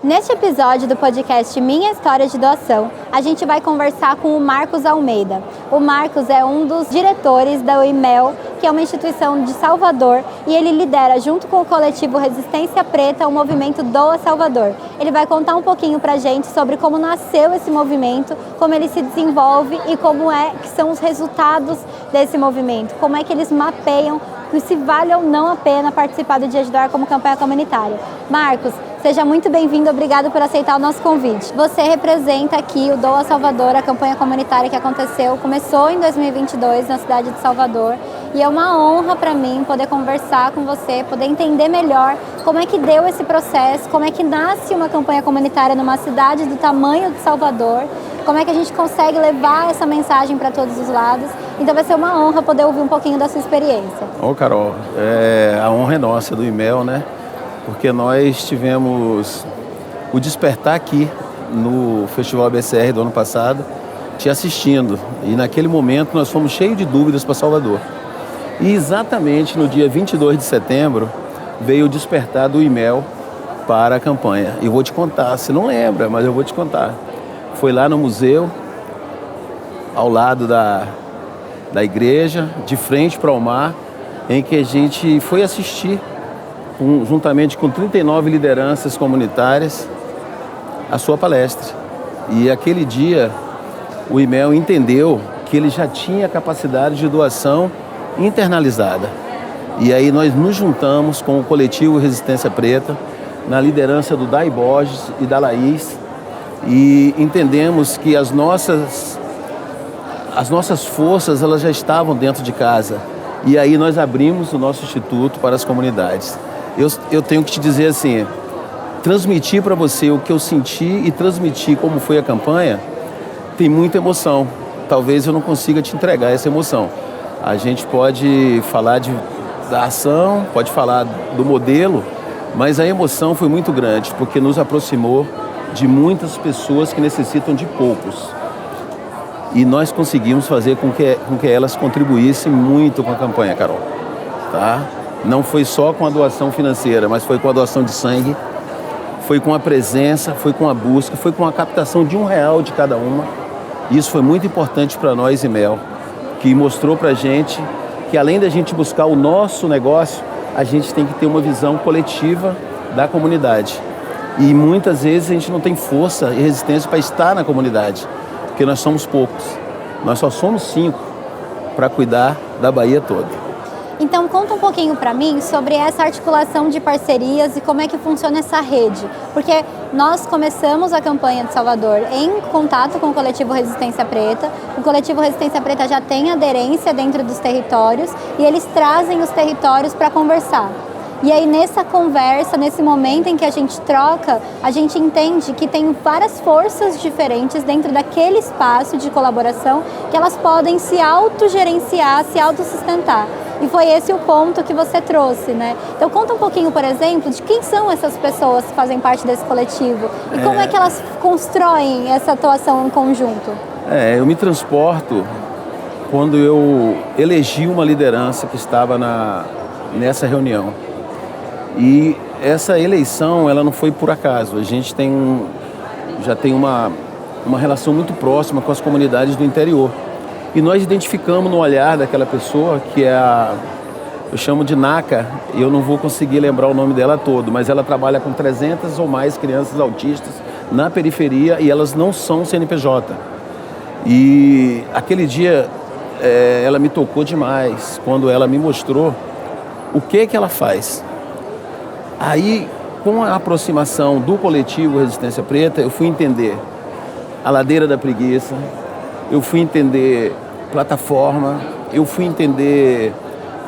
Neste episódio do podcast Minha História de Doação, a gente vai conversar com o Marcos Almeida. O Marcos é um dos diretores da IMEL, que é uma instituição de Salvador, e ele lidera, junto com o coletivo Resistência Preta, o movimento Doa Salvador. Ele vai contar um pouquinho pra gente sobre como nasceu esse movimento, como ele se desenvolve e como é que são os resultados desse movimento, como é que eles mapeiam se vale ou não a pena participar do Dia de Doar como campanha comunitária. Marcos, seja muito bem-vindo, obrigado por aceitar o nosso convite. Você representa aqui o Doa Salvador, a campanha comunitária que começou em 2022 na cidade de Salvador, e é uma honra para mim poder conversar com você, poder entender melhor como é que deu esse processo, como é que nasce uma campanha comunitária numa cidade do tamanho de Salvador, como é que a gente consegue levar essa mensagem para todos os lados. Então vai ser uma honra poder ouvir um pouquinho da sua experiência. Ô Carol, a honra é nossa do IMEL, né? Porque nós tivemos o despertar aqui no Festival ABCR do ano passado, te assistindo. E naquele momento nós fomos cheios de dúvidas para Salvador. E exatamente no dia 22 de setembro veio o despertar do IMEL para a campanha. E vou te contar, você não lembra, mas eu vou te contar. Foi lá no museu, ao lado da igreja, de frente para o mar, em que a gente foi assistir, juntamente com 39 lideranças comunitárias, a sua palestra. E aquele dia, o IMEL entendeu que ele já tinha capacidade de doação internalizada. E aí nós nos juntamos com o coletivo Resistência Preta, na liderança do Dai Borges e da Laís, e entendemos que as nossas forças elas já estavam dentro de casa. E aí nós abrimos o nosso instituto para as comunidades. Eu tenho que te dizer assim, transmitir para você o que eu senti e transmitir como foi a campanha, tem muita emoção. Talvez eu não consiga te entregar essa emoção. A gente pode falar da ação, pode falar do modelo, mas a emoção foi muito grande, porque nos aproximou de muitas pessoas que necessitam de poucos. E nós conseguimos fazer com que elas contribuíssem muito com a campanha, Carol. Tá? Não foi só com a doação financeira, mas foi com a doação de sangue, foi com a presença, foi com a busca, foi com a captação de R$1 de cada uma. Isso foi muito importante para nós, IMEL, que mostrou para a gente que além da gente buscar o nosso negócio, a gente tem que ter uma visão coletiva da comunidade. E muitas vezes a gente não tem força e resistência para estar na comunidade, porque nós somos poucos. Nós só somos 5 para cuidar da Bahia toda. Então conta um pouquinho para mim sobre essa articulação de parcerias e como é que funciona essa rede. Porque nós começamos a campanha de Salvador em contato com o coletivo Resistência Preta. O coletivo Resistência Preta já tem aderência dentro dos territórios e eles trazem os territórios para conversar. E aí nessa conversa, nesse momento em que a gente troca, a gente entende que tem várias forças diferentes dentro daquele espaço de colaboração que elas podem se autogerenciar, se autossustentar. E foi esse o ponto que você trouxe, né? Então conta um pouquinho, por exemplo, de quem são essas pessoas que fazem parte desse coletivo e como é que elas constroem essa atuação em conjunto. Eu me transporto quando eu elegi uma liderança que estava nessa reunião. E essa eleição, ela não foi por acaso. A gente já tem uma relação muito próxima com as comunidades do interior. E nós identificamos no olhar daquela pessoa, que eu chamo de Naca, e eu não vou conseguir lembrar o nome dela todo, mas ela trabalha com 300 ou mais crianças autistas na periferia e elas não são CNPJ. E aquele dia ela me tocou demais, quando ela me mostrou o que ela faz. Aí, com a aproximação do coletivo Resistência Preta, eu fui entender a Ladeira da Preguiça, eu fui entender plataforma, eu fui entender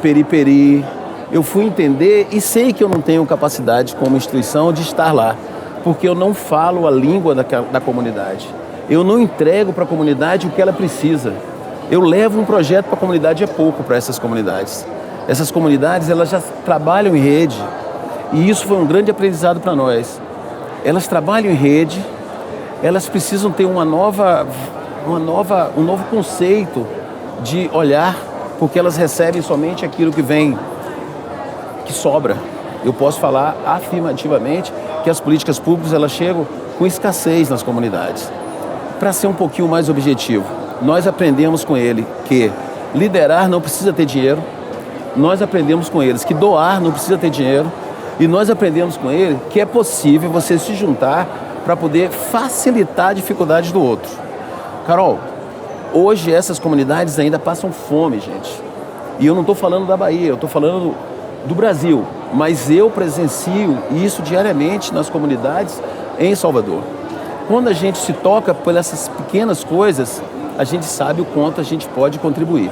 periperi, eu fui entender e sei que eu não tenho capacidade como instituição de estar lá, porque eu não falo a língua da comunidade. Eu não entrego para a comunidade o que ela precisa. Eu levo um projeto para a comunidade, é pouco para essas comunidades. Essas comunidades, elas já trabalham em rede. E isso foi um grande aprendizado para nós. Elas trabalham em rede, elas precisam ter um novo conceito de olhar, porque elas recebem somente aquilo que sobra. Eu posso falar afirmativamente que as políticas públicas elas chegam com escassez nas comunidades. Para ser um pouquinho mais objetivo, nós aprendemos com ele que liderar não precisa ter dinheiro, nós aprendemos com eles que doar não precisa ter dinheiro e nós aprendemos com ele que é possível você se juntar para poder facilitar dificuldades do outro. Carol, hoje essas comunidades ainda passam fome, gente. E eu não estou falando da Bahia, eu estou falando do Brasil. Mas eu presencio isso diariamente nas comunidades em Salvador. Quando a gente se toca por essas pequenas coisas, a gente sabe o quanto a gente pode contribuir.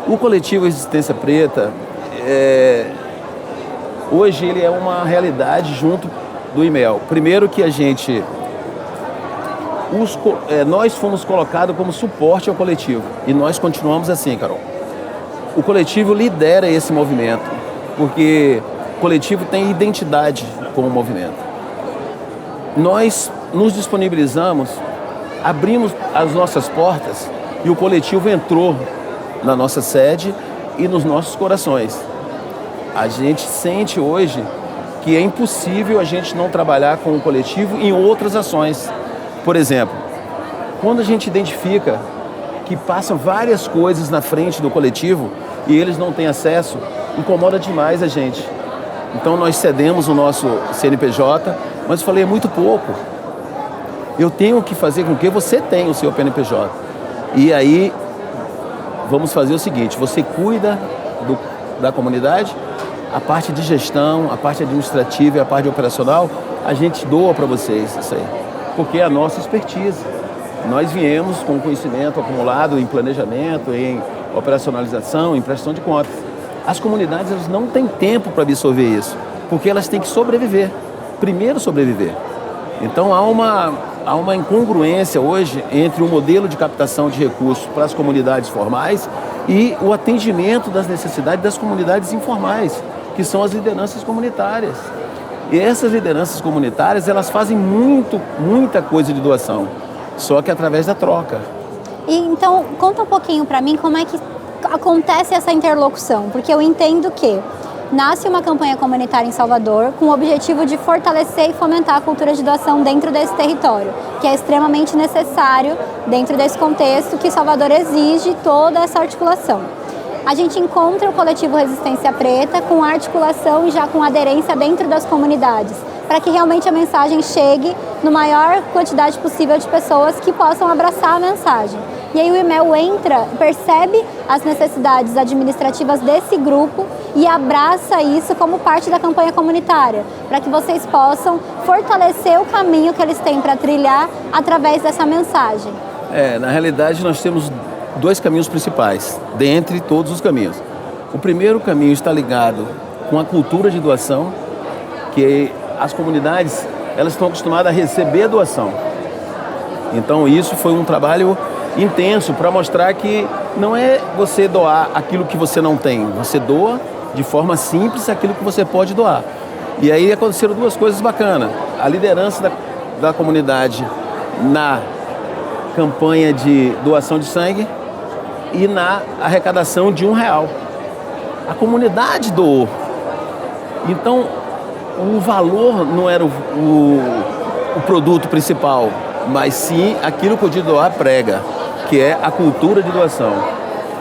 O coletivo Resistência Preta, hoje ele é uma realidade junto do IMEL. Primeiro que nós fomos colocados como suporte ao coletivo e nós continuamos assim, Carol. O coletivo lidera esse movimento, porque o coletivo tem identidade com o movimento. Nós nos disponibilizamos, abrimos as nossas portas e o coletivo entrou na nossa sede e nos nossos corações. A gente sente hoje que é impossível a gente não trabalhar com o coletivo em outras ações. Por exemplo, quando a gente identifica que passam várias coisas na frente do coletivo e eles não têm acesso, incomoda demais a gente. Então nós cedemos o nosso CNPJ, mas eu falei, é muito pouco. Eu tenho que fazer com que você tenha o seu PNPJ. E aí, vamos fazer o seguinte, você cuida da comunidade, a parte de gestão, a parte administrativa e a parte operacional, a gente doa para vocês isso aí, porque é a nossa expertise. Nós viemos com conhecimento acumulado em planejamento, em operacionalização, em prestação de contas. As comunidades elas não têm tempo para absorver isso, porque elas têm que sobreviver. Primeiro sobreviver. Então há uma incongruência hoje entre o modelo de captação de recursos para as comunidades formais e o atendimento das necessidades das comunidades informais, que são as lideranças comunitárias. E essas lideranças comunitárias, elas fazem muita coisa de doação, só que através da troca. E então, conta um pouquinho para mim como é que acontece essa interlocução, porque eu entendo que nasce uma campanha comunitária em Salvador com o objetivo de fortalecer e fomentar a cultura de doação dentro desse território, que é extremamente necessário dentro desse contexto que Salvador exige toda essa articulação. A gente encontra o coletivo Resistência Preta com articulação e já com aderência dentro das comunidades, para que realmente a mensagem chegue no maior quantidade possível de pessoas que possam abraçar a mensagem. E aí o IMEL entra, percebe as necessidades administrativas desse grupo e abraça isso como parte da campanha comunitária, para que vocês possam fortalecer o caminho que eles têm para trilhar através dessa mensagem. Na realidade nós temos dois caminhos principais, dentre todos os caminhos. O primeiro caminho está ligado com a cultura de doação, que as comunidades elas estão acostumadas a receber doação. Então isso foi um trabalho intenso para mostrar que não é você doar aquilo que você não tem, você doa de forma simples aquilo que você pode doar. E aí aconteceram duas coisas bacanas. A liderança da comunidade na campanha de doação de sangue e na arrecadação de R$1. A comunidade doou. Então, o valor não era o produto principal, mas sim aquilo que o de doar prega, que é a cultura de doação.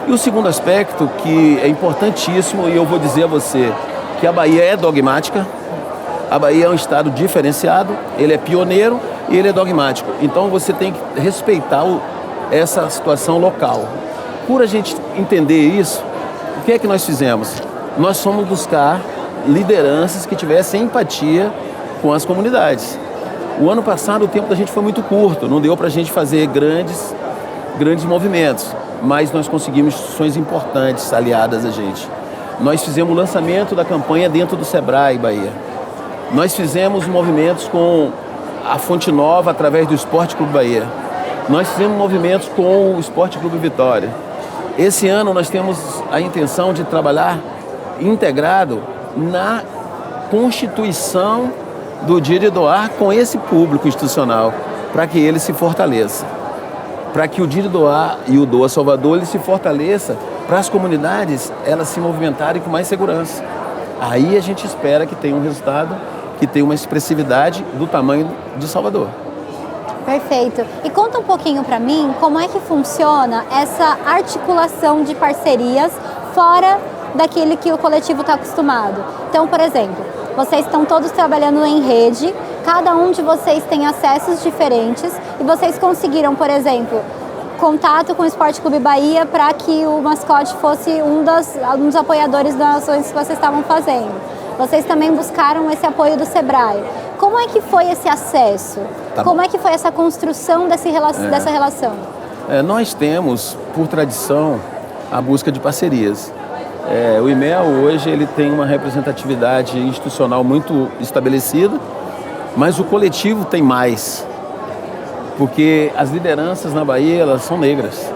E o segundo aspecto, que é importantíssimo, e eu vou dizer a você, que a Bahia é dogmática, a Bahia é um estado diferenciado, ele é pioneiro e ele é dogmático. Então você tem que respeitar essa situação local. Por a gente entender isso, o que é que nós fizemos? Nós fomos buscar lideranças que tivessem empatia com as comunidades. O ano passado o tempo da gente foi muito curto, não deu para a gente fazer grandes movimentos, mas nós conseguimos instituições importantes aliadas a gente. Nós fizemos o lançamento da campanha dentro do Sebrae Bahia. Nós fizemos movimentos com a Fonte Nova através do Esporte Clube Bahia. Nós fizemos movimentos com o Esporte Clube Vitória. Esse ano nós temos a intenção de trabalhar integrado na constituição do Dia de Doar com esse público institucional, para que ele se fortaleça. Para que o Dia de Doar e o Doa Salvador ele se fortaleça, para as comunidades elas se movimentarem com mais segurança. Aí a gente espera que tenha um resultado que tem uma expressividade do tamanho de Salvador. Perfeito. E conta um pouquinho para mim como é que funciona essa articulação de parcerias fora daquele que o coletivo está acostumado. Então, por exemplo, vocês estão todos trabalhando em rede, cada um de vocês tem acessos diferentes e vocês conseguiram, por exemplo, contato com o Esporte Clube Bahia para que o mascote fosse um dos apoiadores das ações que vocês estavam fazendo. Vocês também buscaram esse apoio do Sebrae. Como é que foi esse acesso? Como é que foi essa construção dessa relação? Nós temos, por tradição, a busca de parcerias. O IMEL hoje ele tem uma representatividade institucional muito estabelecida, mas o coletivo tem mais, porque as lideranças na Bahia elas são negras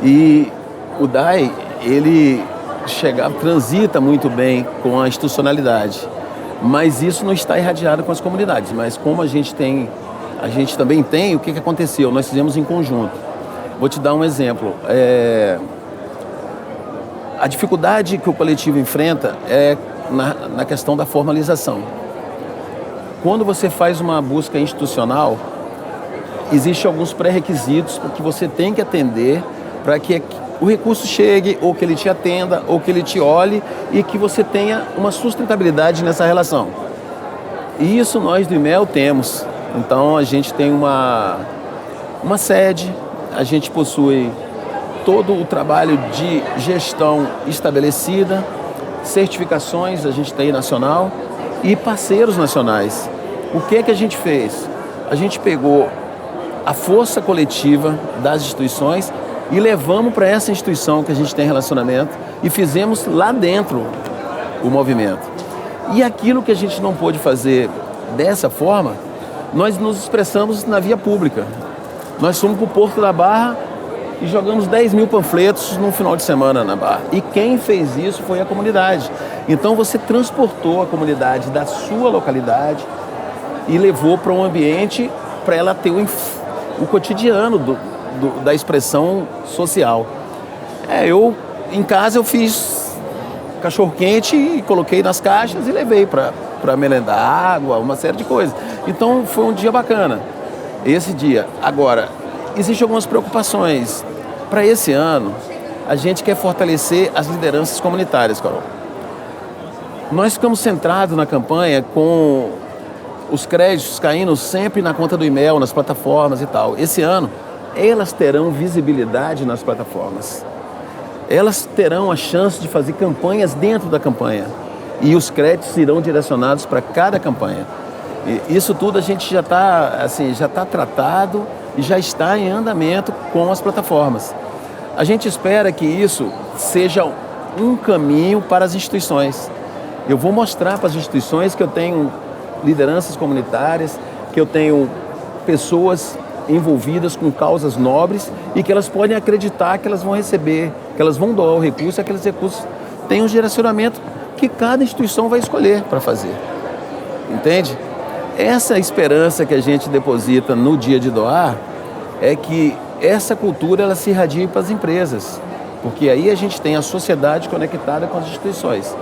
e o DAI ele transita muito bem com a institucionalidade, mas isso não está irradiado com as comunidades. Mas como a gente também tem, o que aconteceu? Nós fizemos em conjunto. Vou te dar um exemplo. A dificuldade que o coletivo enfrenta é na questão da formalização. Quando você faz uma busca institucional, existem alguns pré-requisitos que você tem que atender para que o recurso chegue, ou que ele te atenda, ou que ele te olhe e que você tenha uma sustentabilidade nessa relação. E isso nós do IMEL temos. Então a gente tem uma sede, a gente possui todo o trabalho de gestão estabelecida, certificações a gente tem nacional e parceiros nacionais. O que a gente fez? A gente pegou a força coletiva das instituições e levamos para essa instituição que a gente tem relacionamento e fizemos lá dentro o movimento. E aquilo que a gente não pôde fazer dessa forma, nós nos expressamos na via pública. Nós fomos para o Porto da Barra e jogamos 10 mil panfletos num final de semana na Barra. E quem fez isso foi a comunidade. Então você transportou a comunidade da sua localidade e levou para um ambiente para ela ter o cotidiano da expressão social. Em casa eu fiz cachorro-quente e coloquei nas caixas e levei para merendar água, uma série de coisas. Então foi um dia bacana, esse dia. Agora, existem algumas preocupações. Para esse ano, a gente quer fortalecer as lideranças comunitárias, Carol. Nós ficamos centrados na campanha com os créditos caindo sempre na conta do IMEL, nas plataformas e tal. Esse ano, elas terão visibilidade nas plataformas. Elas terão a chance de fazer campanhas dentro da campanha. E os créditos irão direcionados para cada campanha. E isso tudo a gente já está tratado e já está em andamento com as plataformas. A gente espera que isso seja um caminho para as instituições. Eu vou mostrar para as instituições que eu tenho lideranças comunitárias, que eu tenho pessoas envolvidas com causas nobres e que elas podem acreditar que elas vão receber, que elas vão doar o recurso, e aqueles recursos têm um direcionamento que cada instituição vai escolher para fazer. Entende? Essa esperança que a gente deposita no dia de doar é que essa cultura ela se irradie para as empresas, porque aí a gente tem a sociedade conectada com as instituições.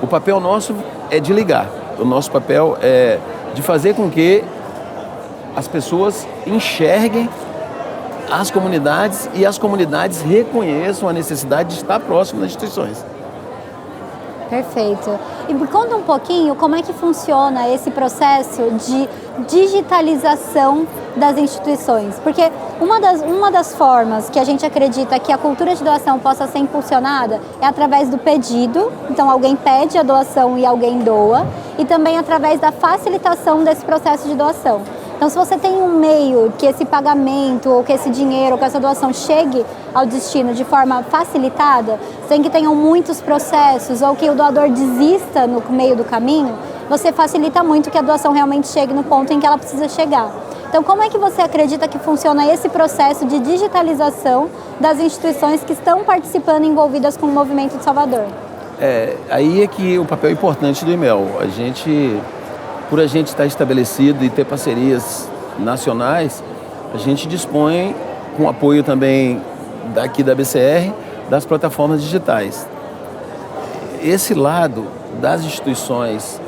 O papel nosso é de ligar, o nosso papel é de fazer com que as pessoas enxerguem as comunidades e as comunidades reconheçam a necessidade de estar próximo das instituições. Perfeito. E me conta um pouquinho como é que funciona esse processo de digitalização das instituições. Porque uma das formas que a gente acredita que a cultura de doação possa ser impulsionada é através do pedido. Então alguém pede a doação e alguém doa. E também através da facilitação desse processo de doação. Então, se você tem um meio que esse pagamento, ou que esse dinheiro, ou que essa doação chegue ao destino de forma facilitada, sem que tenham muitos processos, ou que o doador desista no meio do caminho, você facilita muito que a doação realmente chegue no ponto em que ela precisa chegar. Então, como é que você acredita que funciona esse processo de digitalização das instituições que estão participando, envolvidas com o movimento de Salvador? Aí é que o papel importante do IMEL. Por a gente estar estabelecido e ter parcerias nacionais, a gente dispõe, com apoio também daqui da BCR, das plataformas digitais. Esse lado das instituições,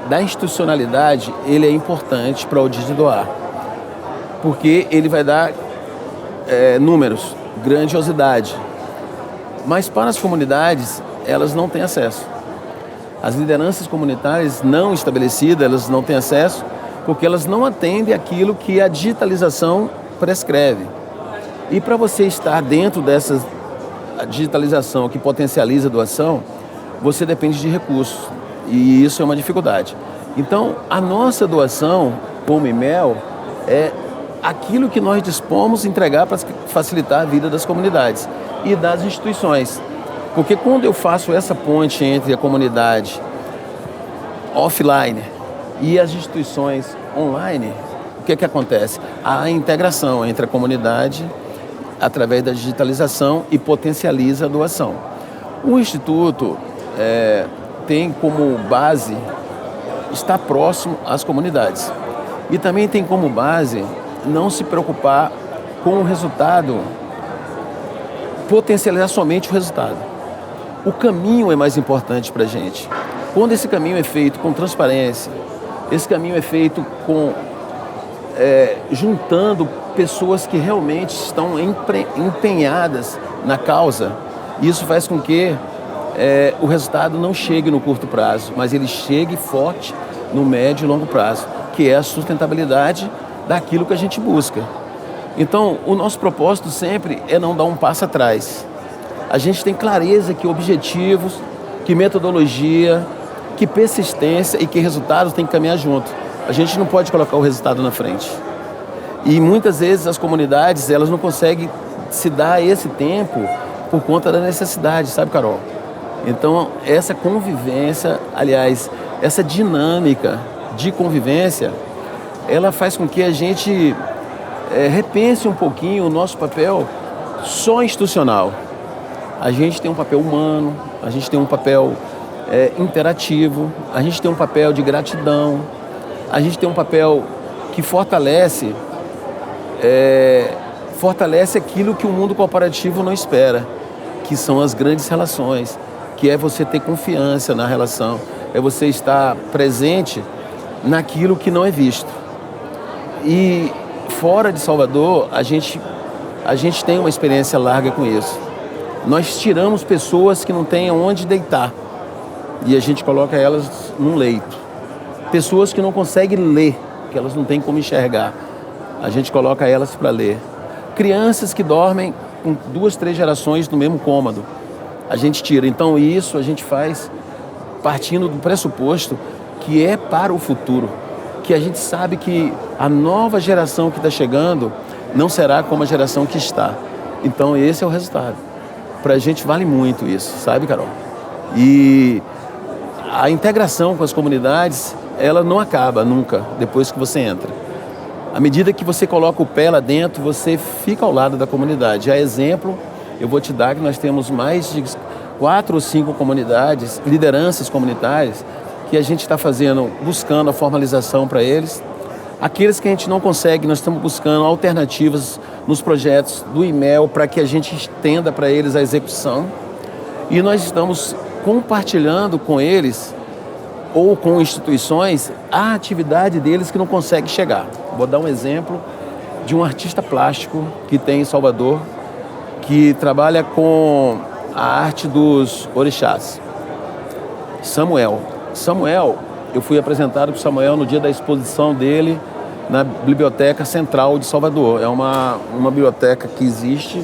da institucionalidade, ele é importante para o Digidoar, porque ele vai dar números, grandiosidade. Mas para as comunidades, elas não têm acesso. As lideranças comunitárias não estabelecidas, elas não têm acesso porque elas não atendem aquilo que a digitalização prescreve. E para você estar dentro dessa digitalização que potencializa a doação, você depende de recursos. E isso é uma dificuldade. Então, a nossa doação, como IMEL, é aquilo que nós dispomos entregar para facilitar a vida das comunidades e das instituições. Porque quando eu faço essa ponte entre a comunidade offline e as instituições online, o que acontece? Há a integração entre a comunidade através da digitalização e potencializa a doação. O Instituto tem como base estar próximo às comunidades e também tem como base não se preocupar com o resultado, potencializar somente o resultado. O caminho é mais importante para a gente. Quando esse caminho é feito com transparência, esse caminho é feito com juntando pessoas que realmente estão empenhadas na causa, isso faz com que o resultado não chegue no curto prazo, mas ele chegue forte no médio e longo prazo, que é a sustentabilidade daquilo que a gente busca. Então, o nosso propósito sempre é não dar um passo atrás. A gente tem clareza que objetivos, que metodologia, que persistência e que resultados tem que caminhar junto. A gente não pode colocar o resultado na frente. E muitas vezes as comunidades, elas não conseguem se dar esse tempo por conta da necessidade, sabe, Carol? Então, essa convivência, aliás, essa dinâmica de convivência, ela faz com que a gente repense um pouquinho o nosso papel só institucional. A gente tem um papel humano, a gente tem um papel interativo, a gente tem um papel de gratidão, a gente tem um papel que fortalece aquilo que o mundo corporativo não espera, que são as grandes relações, que é você ter confiança na relação, é você estar presente naquilo que não é visto. E fora de Salvador, a gente tem uma experiência larga com isso. Nós tiramos pessoas que não têm onde deitar e a gente coloca elas num leito. Pessoas que não conseguem ler, que elas não têm como enxergar, a gente coloca elas para ler. Crianças que dormem com 2, 3 gerações no mesmo cômodo, a gente tira. Então isso a gente faz partindo do pressuposto que é para o futuro, que a gente sabe que a nova geração que está chegando não será como a geração que está. Então esse é o resultado. Para a gente vale muito isso, sabe, Carol? E a integração com as comunidades, ela não acaba nunca depois que você entra. À medida que você coloca o pé lá dentro, você fica ao lado da comunidade. A exemplo, eu vou te dar que nós temos mais de 4 ou 5 comunidades, lideranças comunitárias, que a gente está buscando a formalização para eles. Aqueles que a gente não consegue, nós estamos buscando alternativas nos projetos do IMEL para que a gente estenda para eles a execução. E nós estamos compartilhando com eles ou com instituições a atividade deles que não consegue chegar. Vou dar um exemplo de um artista plástico que tem em Salvador, que trabalha com a arte dos orixás. Samuel, eu fui apresentado por Samuel no dia da exposição dele na Biblioteca Central de Salvador. É uma biblioteca que existe,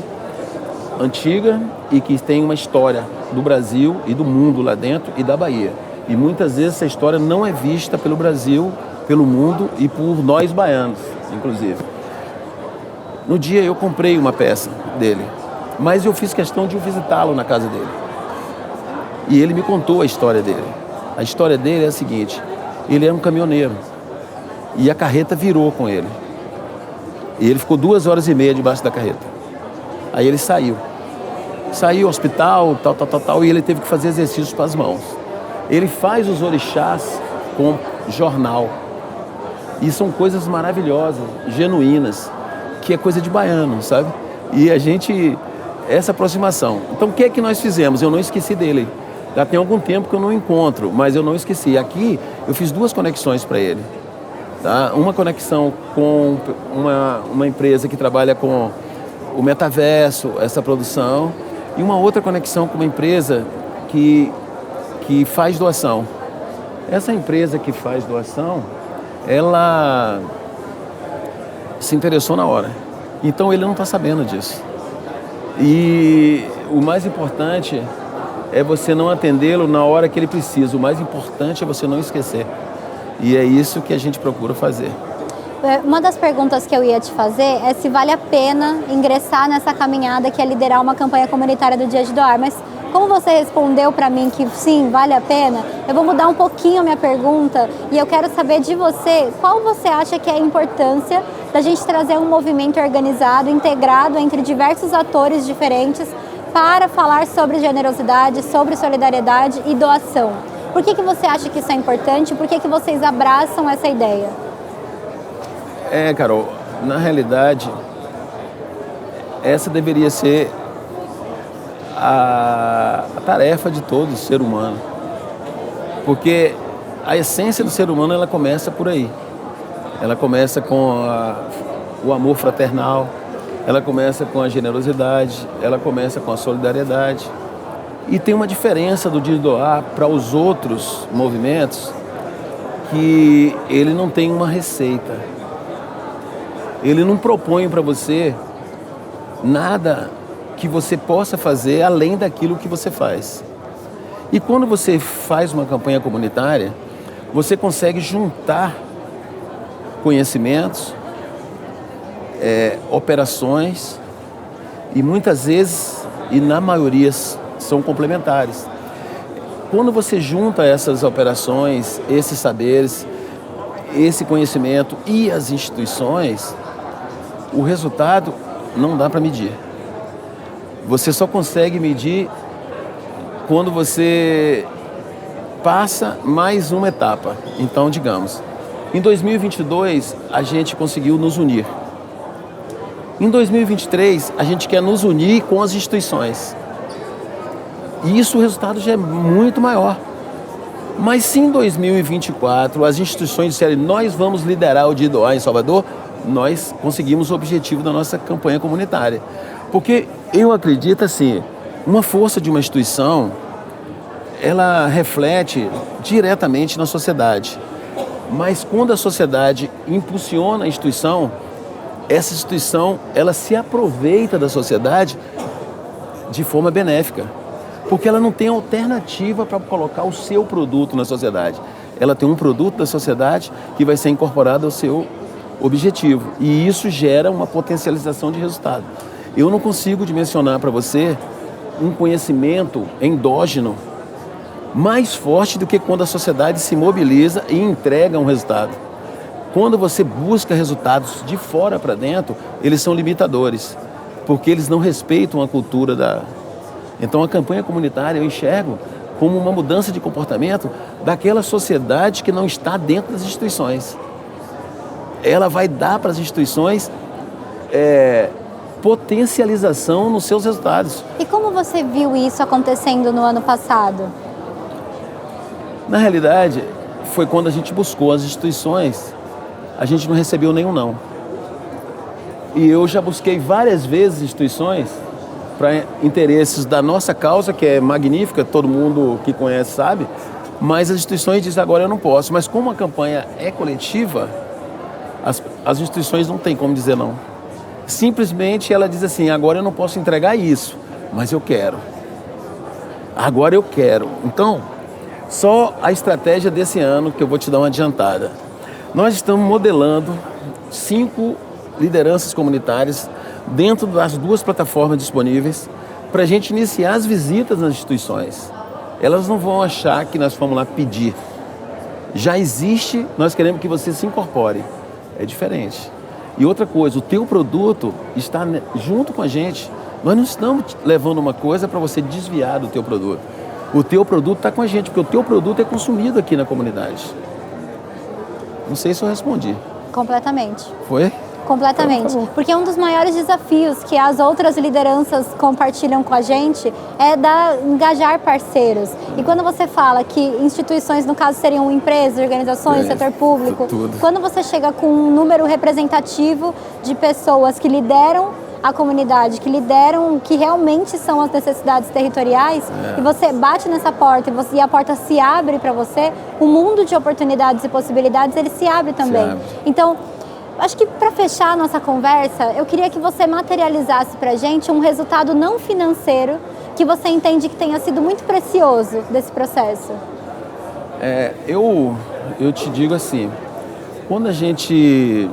antiga, e que tem uma história do Brasil e do mundo lá dentro e da Bahia. E muitas vezes essa história não é vista pelo Brasil, pelo mundo e por nós baianos, inclusive. No dia eu comprei uma peça dele, mas eu fiz questão de visitá-lo na casa dele. E ele me contou a história dele. A história dele é a seguinte: ele é um caminhoneiro e a carreta virou com ele. E ele ficou 2h30 debaixo da carreta. Aí ele saiu ao hospital, tal, e ele teve que fazer exercícios para as mãos. Ele faz os orixás com jornal. E são coisas maravilhosas, genuínas, que é coisa de baiano, sabe? E essa aproximação. Então o que é que nós fizemos? Eu não esqueci dele. Já tem algum tempo que eu não encontro, mas eu não esqueci. Aqui eu fiz 2 conexões para ele. Tá? Uma conexão com uma empresa que trabalha com o metaverso, essa produção, e uma outra conexão com uma empresa que faz doação. Essa empresa que faz doação, ela se interessou na hora. Então ele não está sabendo disso. E o mais importante é você não atendê-lo na hora que ele precisa. O mais importante é você não esquecer. E é isso que a gente procura fazer. Uma das perguntas que eu ia te fazer é se vale a pena ingressar nessa caminhada que é liderar uma campanha comunitária do Dia de Doar. Mas como você respondeu para mim que sim, vale a pena, eu vou mudar um pouquinho a minha pergunta e eu quero saber de você, qual você acha que é a importância da gente trazer um movimento organizado, integrado entre diversos atores diferentes para falar sobre generosidade, sobre solidariedade e doação. Por que você acha que isso é importante? Por que vocês abraçam essa ideia? Carol, na realidade, essa deveria ser a tarefa de todo ser humano. Porque a essência do ser humano, ela começa por aí. Ela começa com o amor fraternal, ela começa com a generosidade, ela começa com a solidariedade. E tem uma diferença do Dia de Doar para os outros movimentos, que ele não tem uma receita. Ele não propõe para você nada que você possa fazer além daquilo que você faz. E quando você faz uma campanha comunitária, você consegue juntar conhecimentos, operações, e muitas vezes, e na maioria, são complementares. Quando você junta essas operações, esses saberes, esse conhecimento e as instituições, o resultado não dá para medir. Você só consegue medir quando você passa mais uma etapa. Então, digamos, em 2022, a gente conseguiu nos unir. Em 2023, a gente quer nos unir com as instituições. E isso, o resultado já é muito maior. Mas se em 2024 as instituições disserem nós vamos liderar o Dia de Doar em Salvador, nós conseguimos o objetivo da nossa campanha comunitária. Porque eu acredito assim, uma força de uma instituição, ela reflete diretamente na sociedade. Mas quando a sociedade impulsiona a instituição, essa instituição, ela se aproveita da sociedade de forma benéfica. Porque ela não tem alternativa para colocar o seu produto na sociedade. Ela tem um produto da sociedade que vai ser incorporado ao seu objetivo. E isso gera uma potencialização de resultado. Eu não consigo dimensionar para você um conhecimento endógeno mais forte do que quando a sociedade se mobiliza e entrega um resultado. Quando você busca resultados de fora para dentro, eles são limitadores, porque eles não respeitam a cultura da... Então a campanha comunitária eu enxergo como uma mudança de comportamento daquela sociedade que não está dentro das instituições. Ela vai dar para as instituições potencialização nos seus resultados. E como você viu isso acontecendo no ano passado? Na realidade, foi quando a gente buscou as instituições, a gente não recebeu nenhum não. E eu já busquei várias vezes instituições para interesses da nossa causa, que é magnífica, todo mundo que conhece sabe, mas as instituições dizem agora eu não posso. Mas como a campanha é coletiva, as instituições não têm como dizer não. Simplesmente ela diz assim, agora eu não posso entregar isso, mas eu quero. Agora eu quero. Então, só a estratégia desse ano que eu vou te dar uma adiantada. Nós estamos modelando 5 lideranças comunitárias dentro das 2 plataformas disponíveis para a gente iniciar as visitas nas instituições. Elas não vão achar que nós fomos lá pedir. Já existe, nós queremos que você se incorpore. É diferente. E outra coisa, o teu produto está junto com a gente. Nós não estamos levando uma coisa para você desviar do teu produto. O teu produto está com a gente, porque o teu produto é consumido aqui na comunidade. Não sei se eu respondi. Completamente. Foi? Completamente. Porque um dos maiores desafios que as outras lideranças compartilham com a gente é engajar parceiros. E quando você fala que instituições, no caso, seriam empresas, organizações, setor público, quando você chega com um número representativo de pessoas que lideram a comunidade, que realmente são as necessidades territoriais, e você bate nessa porta e a porta se abre para você, o mundo de oportunidades e possibilidades, ele se abre também. Então, acho que para fechar a nossa conversa, eu queria que você materializasse para a gente um resultado não financeiro que você entende que tenha sido muito precioso desse processo. Eu te digo assim, quando a gente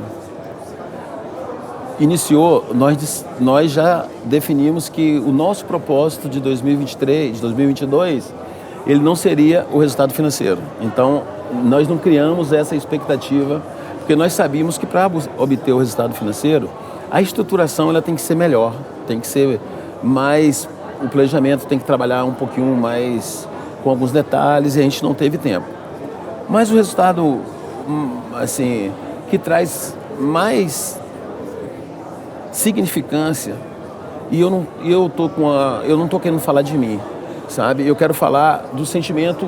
iniciou, nós já definimos que o nosso propósito de 2023, 2022, ele não seria o resultado financeiro. Então, nós não criamos essa expectativa, porque nós sabíamos que para obter o resultado financeiro, a estruturação ela tem que ser melhor, tem que ser mais, o planejamento tem que trabalhar um pouquinho mais com alguns detalhes, e a gente não teve tempo. Mas o resultado, assim, que traz mais significância, e eu não tô querendo falar de mim, sabe? Eu quero falar do sentimento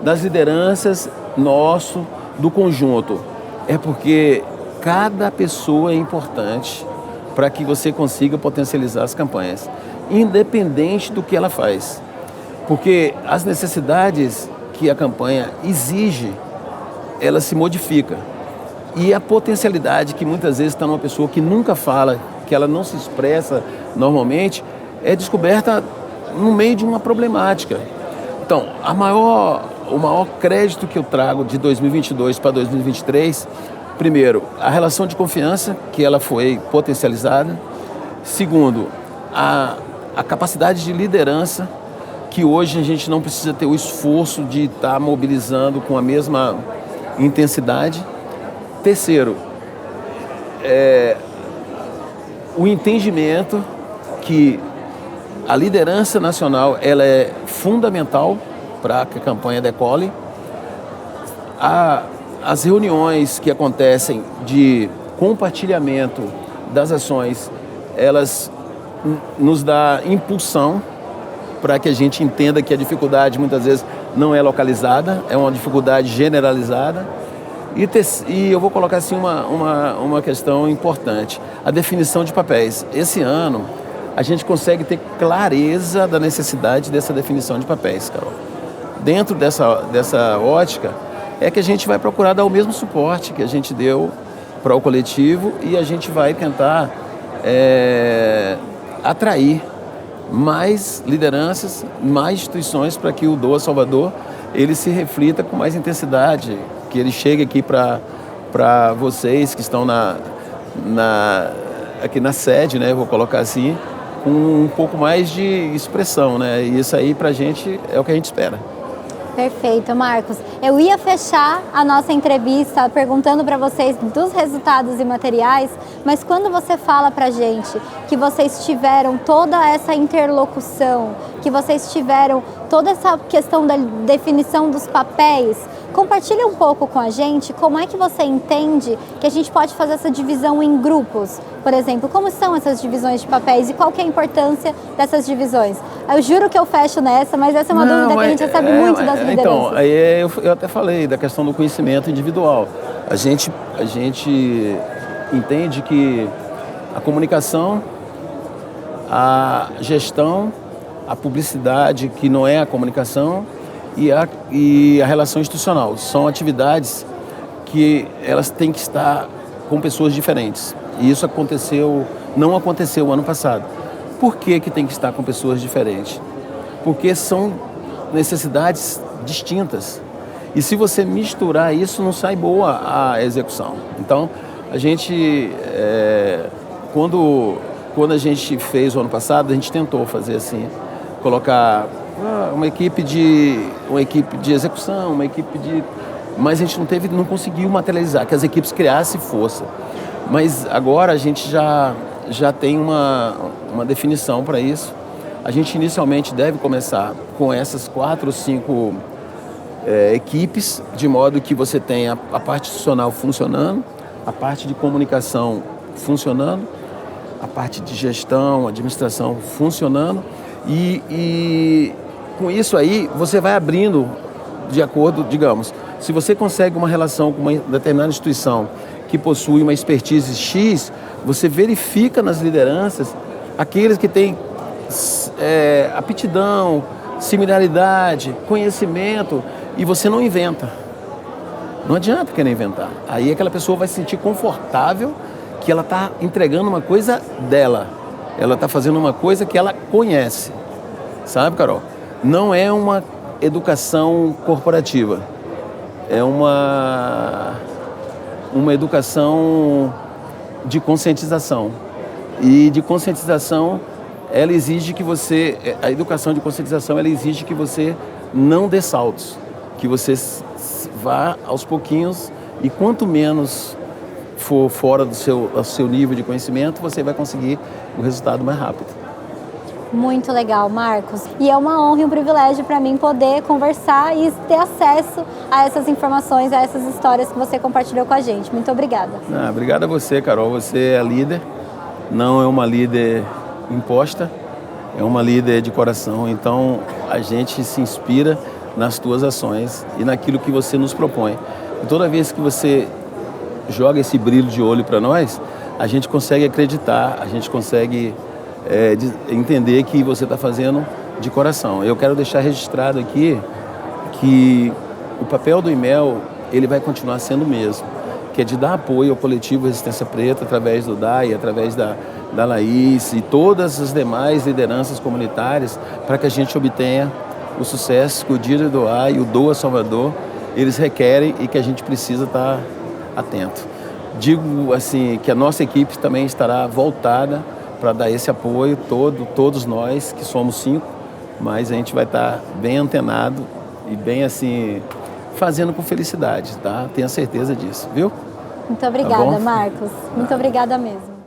das lideranças nosso, do conjunto. É porque cada pessoa é importante para que você consiga potencializar as campanhas, independente do que ela faz. Porque as necessidades que a campanha exige, ela se modifica. E a potencialidade que muitas vezes está numa pessoa que nunca fala, que ela não se expressa normalmente, é descoberta no meio de uma problemática. Então, o maior crédito que eu trago de 2022 para 2023, primeiro, a relação de confiança, que ela foi potencializada. Segundo, a capacidade de liderança, que hoje a gente não precisa ter o esforço de estar mobilizando com a mesma intensidade. Terceiro, o entendimento que a liderança nacional ela é fundamental para que a campanha decole. As reuniões que acontecem de compartilhamento das ações, elas nos dão impulsão para que a gente entenda que a dificuldade muitas vezes não é localizada, é uma dificuldade generalizada. E eu vou colocar assim uma questão importante, a definição de papéis. Esse ano, a gente consegue ter clareza da necessidade dessa definição de papéis, Carol. Dentro dessa ótica, é que a gente vai procurar dar o mesmo suporte que a gente deu para o coletivo, e a gente vai tentar atrair mais lideranças, mais instituições para que o Doa Salvador ele se reflita com mais intensidade, que ele chegue aqui para vocês que estão aqui na sede, né, vou colocar assim, com um pouco mais de expressão, né? E isso aí para a gente é o que a gente espera. Perfeito, Marcos. Eu ia fechar a nossa entrevista perguntando para vocês dos resultados e materiais, mas quando você fala para a gente que vocês tiveram toda essa interlocução, que vocês tiveram toda essa questão da definição dos papéis, compartilha um pouco com a gente como é que você entende que a gente pode fazer essa divisão em grupos. Por exemplo, como são essas divisões de papéis e qual que é a importância dessas divisões? Eu juro que eu fecho nessa, mas essa é uma dúvida que a gente recebe muito das lideranças. Então, eu até falei da questão do conhecimento individual. A gente entende que a comunicação, a gestão, a publicidade, que não é a comunicação, e a relação institucional. São atividades que elas têm que estar com pessoas diferentes. E isso não aconteceu ano passado. Por que tem que estar com pessoas diferentes? Porque são necessidades distintas. E se você misturar isso, não sai boa a execução. Então, a gente, quando a gente fez o ano passado, a gente tentou fazer assim, colocar uma equipe de execução, mas a gente não conseguiu materializar, que as equipes criassem força. Mas agora a gente já tem uma definição para isso. A gente inicialmente deve começar com essas 4 ou 5 equipes, de modo que você tenha a parte institucional funcionando, a parte de comunicação funcionando, a parte de gestão, administração funcionando e com isso aí você vai abrindo de acordo, digamos, se você consegue uma relação com uma determinada instituição que possui uma expertise X, você verifica nas lideranças aqueles que têm aptidão, similaridade, conhecimento e você não inventa. Não adianta querer inventar. Aí aquela pessoa vai se sentir confortável que ela está entregando uma coisa dela. Ela está fazendo uma coisa que ela conhece. Sabe, Carol? Não é uma educação corporativa. É uma educação de conscientização. E de conscientização, ela exige que você... A educação de conscientização, ela exige que você não dê saltos. Que você vá aos pouquinhos e quanto menos for fora do seu nível de conhecimento, você vai conseguir o resultado mais rápido. Muito legal, Marcos. E é uma honra e um privilégio para mim poder conversar e ter acesso a essas informações, a essas histórias que você compartilhou com a gente. Muito obrigada. Obrigado a você, Carol. Você é líder, não é uma líder imposta, é uma líder de coração. Então, a gente se inspira nas tuas ações e naquilo que você nos propõe. E toda vez que você joga esse brilho de olho para nós, a gente consegue acreditar, a gente consegue entender que você está fazendo de coração. Eu quero deixar registrado aqui que o papel do IMEL ele vai continuar sendo o mesmo, que é de dar apoio ao coletivo Resistência Preta através do DAI, através da Laís e todas as demais lideranças comunitárias para que a gente obtenha o sucesso que o Dia de Doar e o Doa Salvador eles requerem e que a gente precisa estar atento. Digo assim que a nossa equipe também estará voltada para dar esse apoio todos nós que somos 5, mas a gente vai estar bem antenado e bem assim fazendo com felicidade, tá? Tenha certeza disso, viu? Muito obrigada, Marcos. Muito obrigada mesmo.